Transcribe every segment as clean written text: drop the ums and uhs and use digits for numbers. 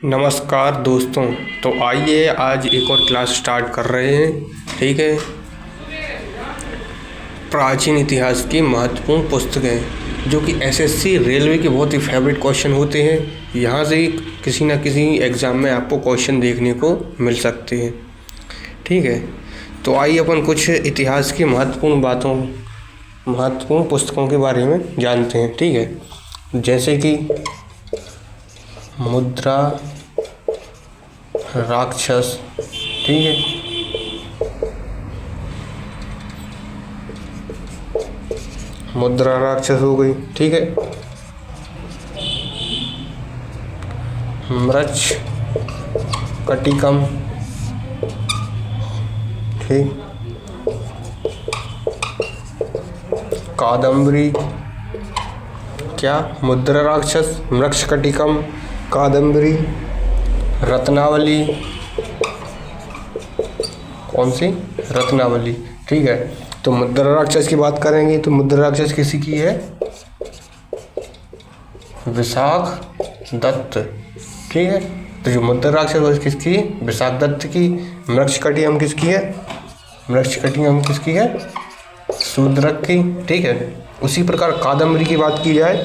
नमस्कार दोस्तों। तो आइए आज एक और क्लास स्टार्ट कर रहे हैं। ठीक है, प्राचीन इतिहास की महत्वपूर्ण पुस्तकें जो कि एसएससी रेलवे के बहुत ही फेवरेट क्वेश्चन होते हैं। यहाँ से किसी न किसी एग्ज़ाम में आपको क्वेश्चन देखने को मिल सकते हैं। ठीक है, तो आइए अपन कुछ इतिहास की महत्वपूर्ण पुस्तकों के बारे में जानते हैं। ठीक है, जैसे कि मुद्रा राक्षस। ठीक है, मुद्रा राक्षस हो गई। ठीक है, मृच्छ कटिकम। ठीक, कादम्बरी। क्या? मुद्रा राक्षस, मृच्छ कटिकम, कादम्बरी, रत्नावली। कौन सी? रत्नावली। ठीक है, तो मुद्रा राक्षस की बात करेंगे तो मुद्रा राक्षस किसी की है? विशाख दत्त। ठीक है, तो जो मुद्रा राक्षस किसकी? विशाख दत्त की। मृच्छ कटिकम किसकी है? मृच्छ कटिकम किसकी है? शूद्रक की। ठीक है, उसी प्रकार कादम्बरी की बात की जाए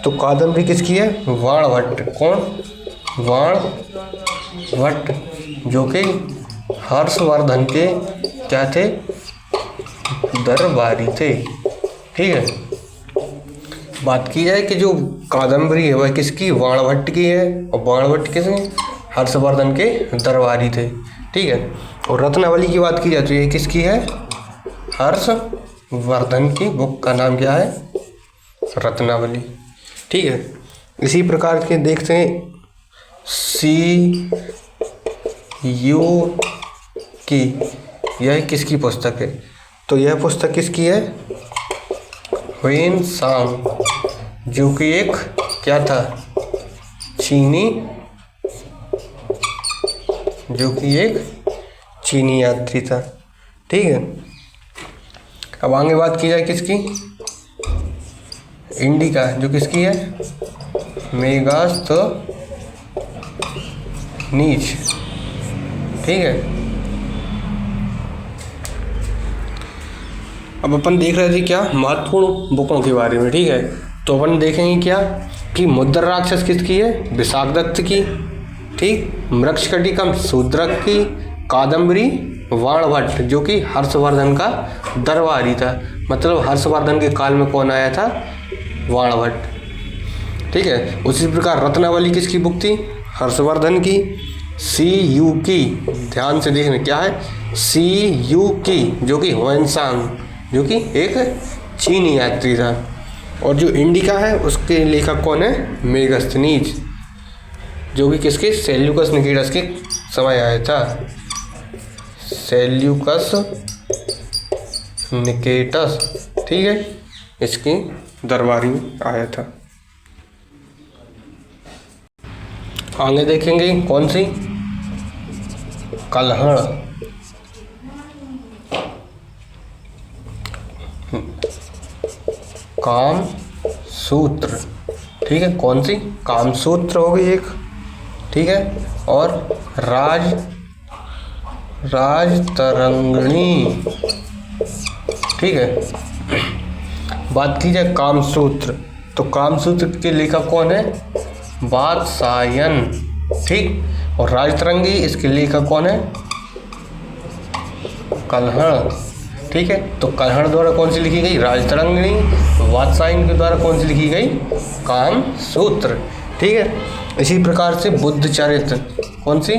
तो कादम्बरी किसकी है? वाणभट्ट। कौन? वाणभट्ट, जो कि हर्षवर्धन के क्या थे? दरबारी थे। ठीक है, बात की जाए कि जो कादम्बरी है वह किसकी? वाणभट्ट की है। और वाणभट्ट किसके? हर्षवर्धन के दरबारी थे। ठीक है, और रत्नावली की बात की जाती है किसकी है? हर्षवर्धन की बुक का नाम क्या है? रत्नावली। ठीक है, इसी प्रकार के देखते हैं CU की, यह किसकी पुस्तक है? तो यह पुस्तक किसकी है? ह्वेन सांग, जो कि एक क्या था? चीनी यात्री था। ठीक है, अब आगे बात की जाए किसकी? इंडिका, जो किसकी है? मेगास्थनीज। ठीक है, अब अपन देख रहे थे क्या? महत्वपूर्ण बुकों के बारे में। ठीक है, तो अपन देखेंगे क्या कि मुद्रा राक्षस किसकी है? विशाख दत्त की। ठीक, मृच्छ कटिकम शूद्रक की, कादम्बरी वाणभट्ट, जो कि हर्षवर्धन का दरबारी था। मतलब हर्षवर्धन के काल में कौन आया था? वाणभट्ट। ठीक है, उसी प्रकार रत्नावली किसकी बुक थी? हर्षवर्धन की। CU की, ध्यान से देखना क्या है? CU की, जो कि ह्वेन सांग, जो कि एक चीनी यात्री था। और जो इंडिका है उसके लेखक कौन है? मेगास्थनीज, जो कि किसके? सेल्यूकस निकेटस के समय आया था। सेल्यूकस निकेटस। ठीक है, इसके दरबारी में आया था। आगे देखेंगे कौन सी? कल्हड़। काम सूत्र। ठीक है, कौन सी? काम सूत्र हो गई एक। ठीक है, और राजतरंगिणी। ठीक है, बात की जाए कामसूत्र तो कामसूत्र के लेखक कौन है? वात्सायन। ठीक, और राजतरंगी इसके लेखक कौन है? कल्हड़। ठीक है, तो कल्हड़ द्वारा कौन सी लिखी गई? राजतरंगिणी। वात्सायन के द्वारा कौन सी लिखी गई? कामसूत्र। ठीक है, इसी प्रकार से बुद्धचरित। कौन सी?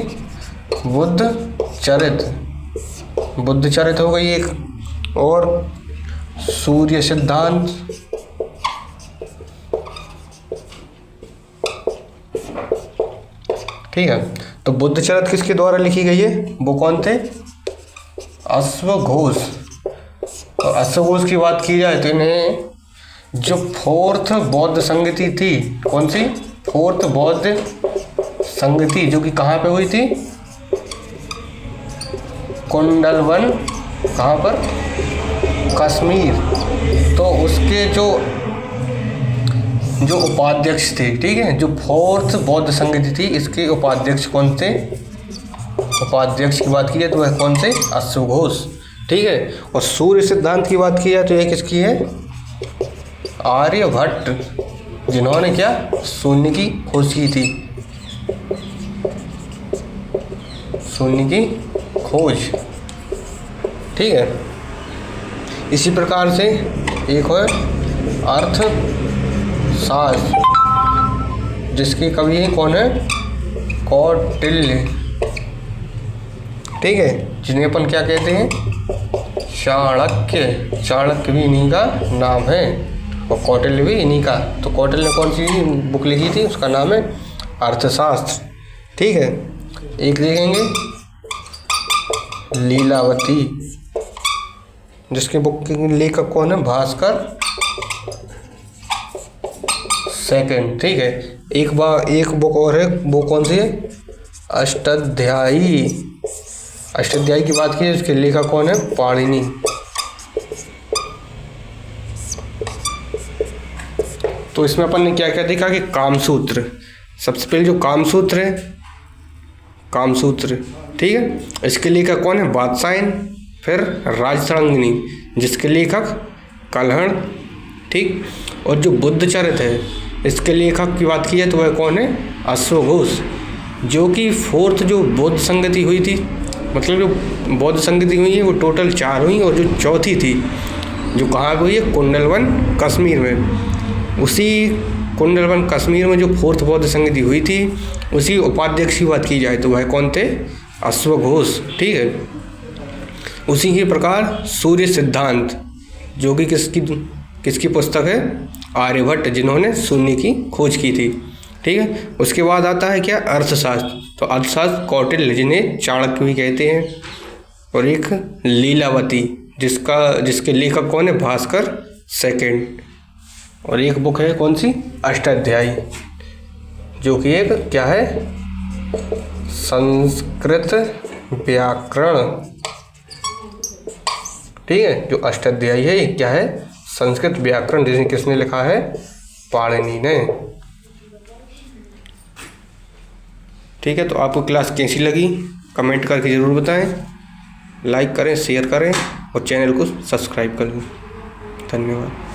बुद्धचरित हो गई एक। और सूर्य सिद्धांत। ठीक है, तो बुद्धचरित किसके द्वारा लिखी गई है? वो कौन थे? अश्वघोष। और अश्वघोष की बात की जाए तो इन्हें जो फोर्थ बौद्ध संगति थी, कौन सी? फोर्थ बौद्ध संगति, जो कि कहाँ पे हुई थी? कुंडलवन। कहाँ पर? कश्मीर। तो उसके जो जो उपाध्यक्ष थे, ठीक है, जो फोर्थ बौद्ध संगति थी, इसके उपाध्यक्ष कौन थे? उपाध्यक्ष की बात की जाए तो वह कौन से? अश्वघोष, ठीक है। और सूर्य सिद्धांत की बात की जाए तो यह किसकी है? आर्यभट्ट, जिन्होंने क्या? शून्य की खोज की थी, शून्य की खोज, ठीक है। इसी प्रकार से एक है अर्थशास्त्र, जिसके कवि हैं कौन है? कौटिल्य, ठीक है, जिन्हें अपन क्या कहते हैं? चाणक्य। चाणक्य भी इन्हीं का नाम है और कौटिल्य भी इन्हीं का। तो कौटिल्य ने कौन सी बुक लिखी थी? उसका नाम है अर्थशास्त्र, ठीक है। एक देखेंगे लीलावती, जिसके बुक के लेखक कौन है? भास्कर सेकंड, ठीक है। एक बुक और है, वो कौन सी है? अष्टाध्यायी। अष्टाध्यायी की बात की, उसके लेखक कौन है? पाणिनि। तो इसमें अपन ने क्या क्या देखा कि कामसूत्र, सबसे पहले जो कामसूत्र है, कामसूत्र, ठीक है, इसके लेखक कौन है? वात्सायन। फिर राजतरंगिणी, जिसके लेखक कल्हण, ठीक। और जो बुद्धचरित है, इसके लेखक की बात की जाए तो वह कौन है? अश्वघोष, जो कि फोर्थ जो बौद्ध संगति हुई थी, मतलब जो बौद्ध संगति हुई है वो टोटल 4 हुई, और जो चौथी थी जो कहाँ हुई है? कुंडलवन कश्मीर में। उसी कुंडलवन कश्मीर में जो फोर्थ बौद्ध संगति हुई थी, उसी उपाध्यक्ष की बात की जाए तो वह कौन थे? अश्वघोष, ठीक है। उसी के प्रकार सूर्य सिद्धांत, जो कि किसकी पुस्तक है? आर्यभट्ट, जिन्होंने शून्य की खोज की थी, ठीक है। उसके बाद आता है क्या? अर्थशास्त्र। तो अर्थशास्त्र कौटिल्य, जिन्हें चाणक्य भी कहते हैं, और एक लीलावती, जिसके लेखक कौन है? भास्कर सेकंड। और एक बुक है कौन सी? अष्टाध्यायी, जो कि एक क्या है? संस्कृत व्याकरण, ठीक है। जो अष्टाध्यायी है ये क्या है? संस्कृत व्याकरण, जिसे किसने लिखा है? पाणिनि ने, ठीक है। तो आपको क्लास कैसी लगी कमेंट करके ज़रूर बताएं, लाइक करें, शेयर करें और चैनल को सब्सक्राइब करें। धन्यवाद।